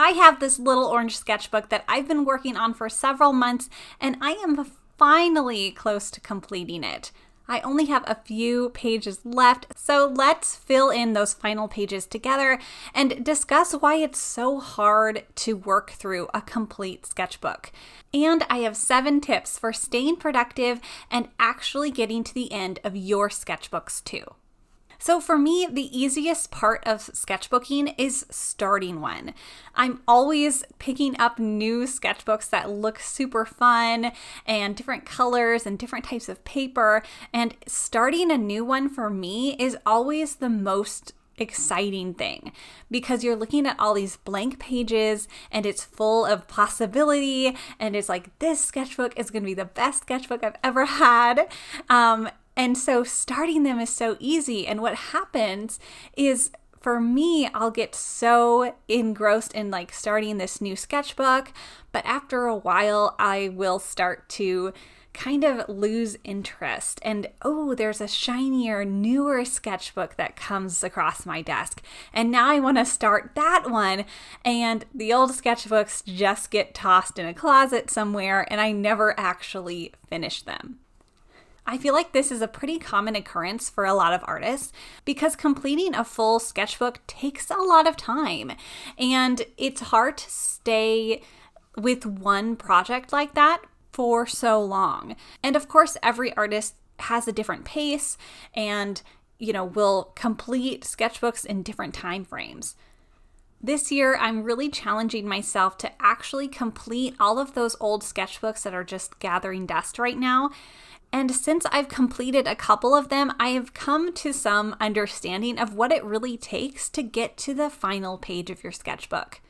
I have this little orange sketchbook that I've been working on for several months, and I am finally close to completing it. I only have a few pages left, so let's fill in those final pages together and discuss why it's so hard to work through a complete sketchbook. And I have 7 tips for staying productive and actually getting to the end of your sketchbooks too. So for me, the easiest part of sketchbooking is starting one. I'm always picking up new sketchbooks that look super fun and different colors and different types of paper. And starting a new one for me is always the most exciting thing because you're looking at all these blank pages and it's full of possibility. And it's like, this sketchbook is going to be the best sketchbook I've ever had. And so starting them is so easy. And what happens is, for me, I'll get so engrossed in like starting this new sketchbook, but after a while, I will start to kind of lose interest. And there's a shinier, newer sketchbook that comes across my desk. And now I want to start that one. And the old sketchbooks just get tossed in a closet somewhere, and I never actually finish them. I feel like this is a pretty common occurrence for a lot of artists because completing a full sketchbook takes a lot of time, and it's hard to stay with one project like that for so long. And of course, every artist has a different pace and, will complete sketchbooks in different time frames. This year, I'm really challenging myself to actually complete all of those old sketchbooks that are just gathering dust right now. And since I've completed a couple of them, I have come to some understanding of what it really takes to get to the final page of your sketchbook.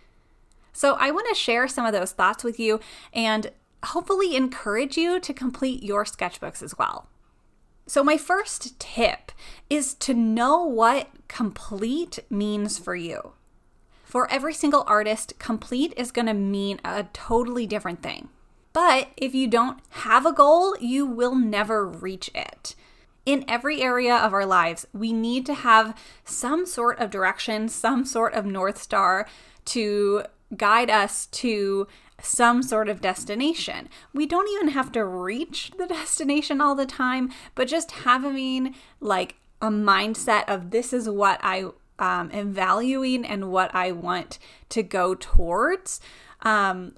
So I want to share some of those thoughts with you and hopefully encourage you to complete your sketchbooks as well. So my first tip is to know what complete means for you. For every single artist, complete is going to mean a totally different thing. But if you don't have a goal, you will never reach it. In every area of our lives, we need to have some sort of direction, some sort of North Star to guide us to some sort of destination. We don't even have to reach the destination all the time, but just having like a mindset of this is what I am valuing and what I want to go towards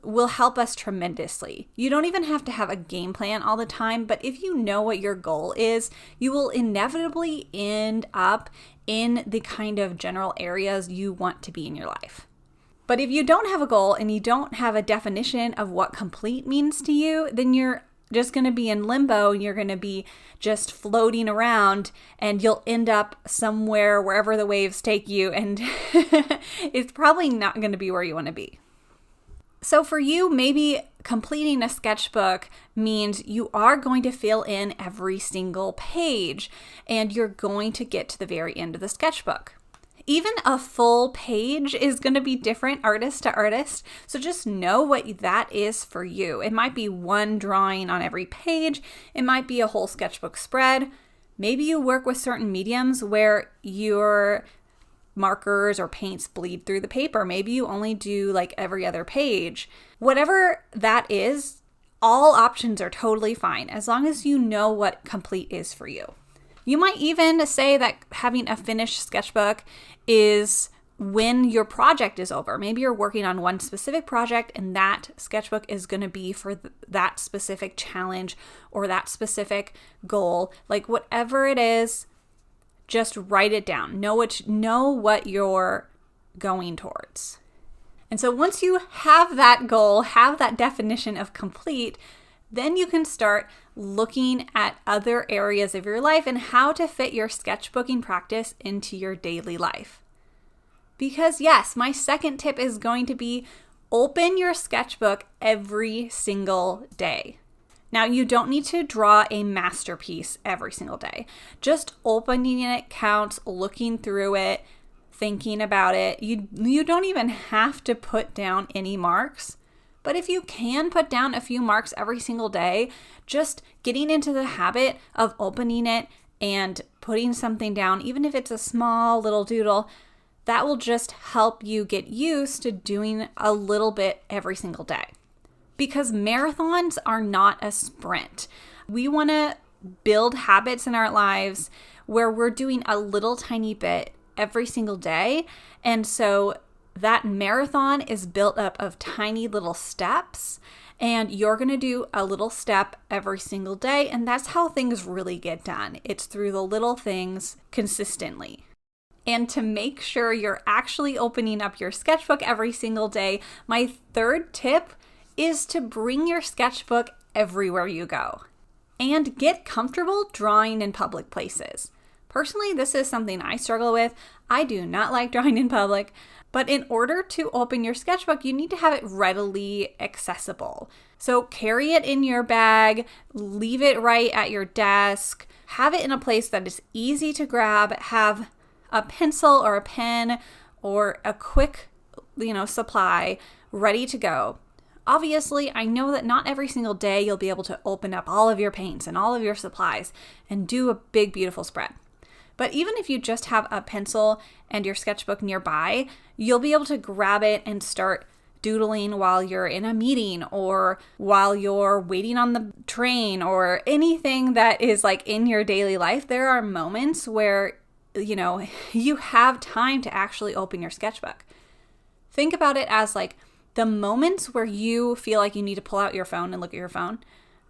will help us tremendously. You don't even have to have a game plan all the time, but if you know what your goal is, you will inevitably end up in the kind of general areas you want to be in your life. But if you don't have a goal and you don't have a definition of what complete means to you, then you're just going to be in limbo. You're going to be just floating around and you'll end up somewhere wherever the waves take you, and it's probably not going to be where you want to be. So for you, maybe completing a sketchbook means you are going to fill in every single page and you're going to get to the very end of the sketchbook. Even a full page is going to be different artist to artist, so just know what that is for you. It might be one drawing on every page. It might be a whole sketchbook spread. Maybe you work with certain mediums where your markers or paints bleed through the paper. Maybe you only do like every other page. Whatever that is, all options are totally fine as long as you know what complete is for you. You might even say that having a finished sketchbook is when your project is over. Maybe you're working on one specific project and that sketchbook is going to be for that specific challenge or that specific goal. Like whatever it is, just write it down. Know what you're going towards. And so once you have that goal, have that definition of complete, then you can start looking at other areas of your life and how to fit your sketchbooking practice into your daily life. Because yes, my second tip is going to be open your sketchbook every single day. Now, you don't need to draw a masterpiece every single day. Just opening it counts, looking through it, thinking about it. You don't even have to put down any marks. But if you can put down a few marks every single day, just getting into the habit of opening it and putting something down, even if it's a small little doodle, That will just help you get used to doing a little bit every single day. Because marathons are not a sprint. We want to build habits in our lives where we're doing a little tiny bit every single day. And so that marathon is built up of tiny little steps, and you're going to do a little step every single day. And that's how things really get done. It's through the little things consistently. And to make sure you're actually opening up your sketchbook every single day, my third tip is to bring your sketchbook everywhere you go and get comfortable drawing in public places. Personally, this is something I struggle with. I do not like drawing in public, but in order to open your sketchbook, you need to have it readily accessible. So carry it in your bag, leave it right at your desk, have it in a place that is easy to grab, have a pencil or a pen or a quick, supply ready to go. Obviously, I know that not every single day you'll be able to open up all of your paints and all of your supplies and do a big, beautiful spread. But even if you just have a pencil and your sketchbook nearby, you'll be able to grab it and start doodling while you're in a meeting or while you're waiting on the train or anything that is like in your daily life. There are moments where you have time to actually open your sketchbook. Think about it as like the moments where you feel like you need to pull out your phone and look at your phone.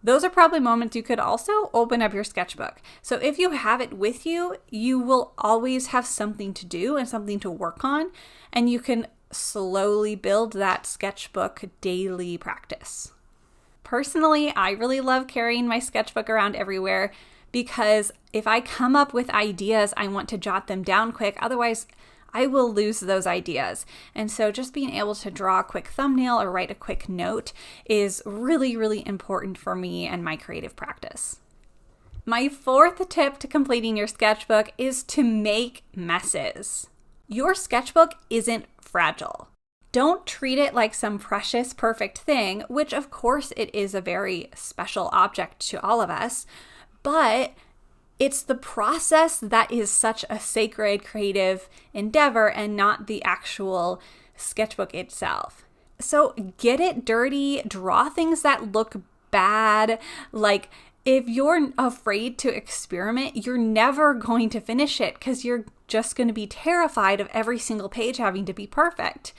Those are probably moments you could also open up your sketchbook. So if you have it with you, you will always have something to do and something to work on, and you can slowly build that sketchbook daily practice. Personally, I really love carrying my sketchbook around everywhere because if I come up with ideas, I want to jot them down quick. Otherwise, I will lose those ideas. And so just being able to draw a quick thumbnail or write a quick note is really, really important for me and my creative practice. My fourth tip to completing your sketchbook is to make messes. Your sketchbook isn't fragile. Don't treat it like some precious, perfect thing, which of course it is a very special object to all of us, but it's the process that is such a sacred creative endeavor and not the actual sketchbook itself. So get it dirty, draw things that look bad. Like if you're afraid to experiment, you're never going to finish it because you're just going to be terrified of every single page having to be perfect.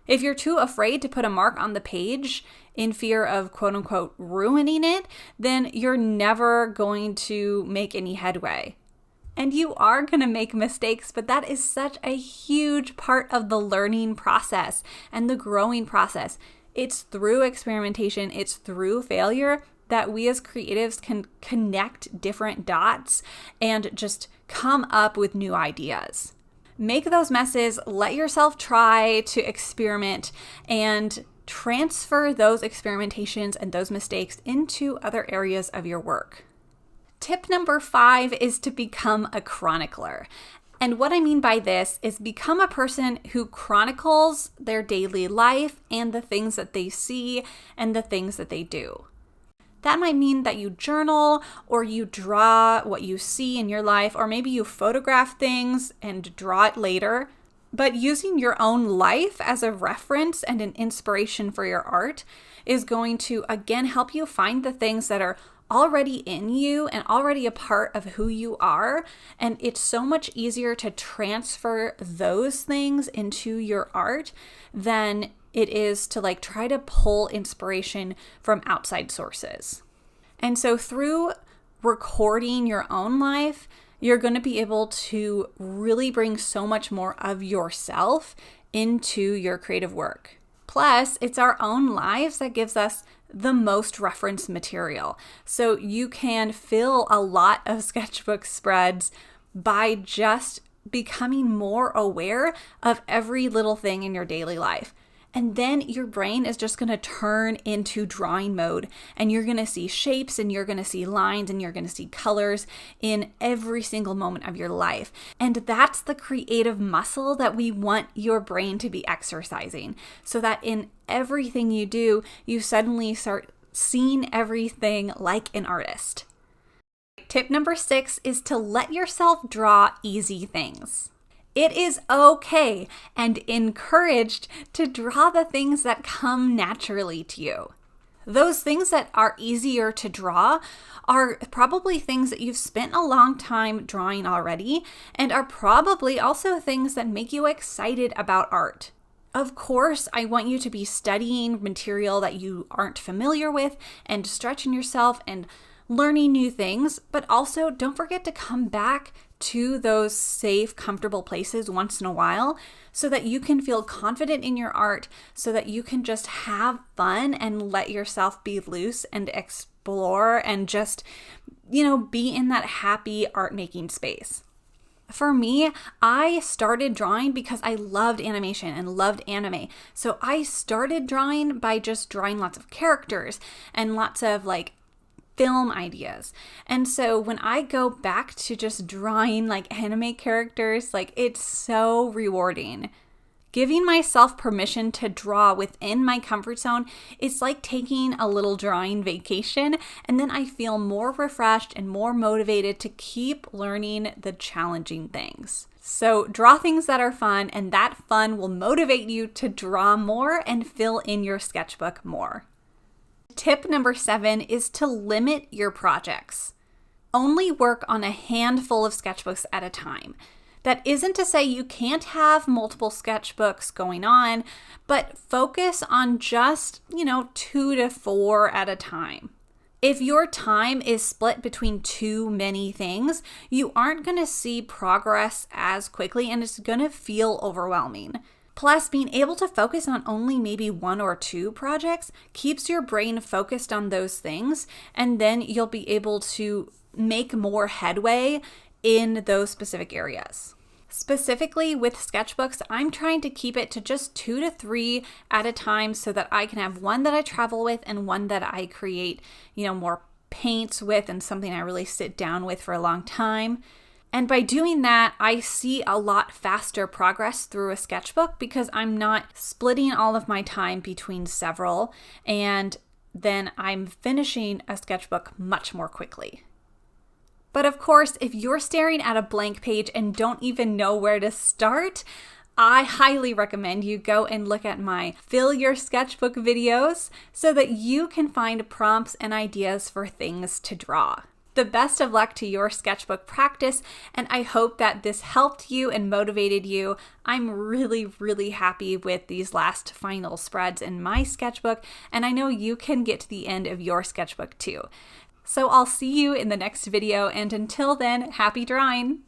If you're too afraid to put a mark on the page in fear of quote unquote ruining it, then you're never going to make any headway. And you are going to make mistakes, but that is such a huge part of the learning process and the growing process. It's through experimentation, it's through failure that we as creatives can connect different dots and just come up with new ideas. Make those messes, let yourself try to experiment, and transfer those experimentations and those mistakes into other areas of your work. Tip number 5 is to become a chronicler. And what I mean by this is become a person who chronicles their daily life and the things that they see and the things that they do. That might mean that you journal or you draw what you see in your life, or maybe you photograph things and draw it later. But using your own life as a reference and an inspiration for your art is going to, again, help you find the things that are already in you and already a part of who you are. And it's so much easier to transfer those things into your art than it is to try to pull inspiration from outside sources. And so through recording your own life, you're going to be able to really bring so much more of yourself into your creative work. Plus, it's our own lives that gives us the most reference material. So you can fill a lot of sketchbook spreads by just becoming more aware of every little thing in your daily life. And then your brain is just going to turn into drawing mode, and you're going to see shapes and you're going to see lines and you're going to see colors in every single moment of your life. And that's the creative muscle that we want your brain to be exercising, so that in everything you do, you suddenly start seeing everything like an artist. Tip number 6 is to let yourself draw easy things. It is okay and encouraged to draw the things that come naturally to you. Those things that are easier to draw are probably things that you've spent a long time drawing already, and are probably also things that make you excited about art. Of course, I want you to be studying material that you aren't familiar with and stretching yourself and learning new things, but also don't forget to come back to those safe, comfortable places once in a while so that you can feel confident in your art, so that you can just have fun and let yourself be loose and explore and just, be in that happy art making space. For me, I started drawing because I loved animation and loved anime. So I started drawing by just drawing lots of characters and lots of film ideas. And so when I go back to just drawing anime characters, it's so rewarding. Giving myself permission to draw within my comfort zone is like taking a little drawing vacation, and then I feel more refreshed and more motivated to keep learning the challenging things. So draw things that are fun, and that fun will motivate you to draw more and fill in your sketchbook more. Tip number 7 is to limit your projects. Only work on a handful of sketchbooks at a time. That isn't to say you can't have multiple sketchbooks going on, but focus on just, 2 to 4 at a time. If your time is split between too many things, you aren't going to see progress as quickly, and it's going to feel overwhelming. Plus, being able to focus on only maybe 1 or 2 projects keeps your brain focused on those things, and then you'll be able to make more headway in those specific areas. Specifically with sketchbooks, I'm trying to keep it to just 2 to 3 at a time so that I can have one that I travel with and one that I create, more paints with and something I really sit down with for a long time. And by doing that, I see a lot faster progress through a sketchbook because I'm not splitting all of my time between several, and then I'm finishing a sketchbook much more quickly. But of course, if you're staring at a blank page and don't even know where to start, I highly recommend you go and look at my Fill Your Sketchbook videos so that you can find prompts and ideas for things to draw. The best of luck to your sketchbook practice, and I hope that this helped you and motivated you. I'm really, really happy with these last final spreads in my sketchbook, and I know you can get to the end of your sketchbook too. So I'll see you in the next video, and until then, happy drawing!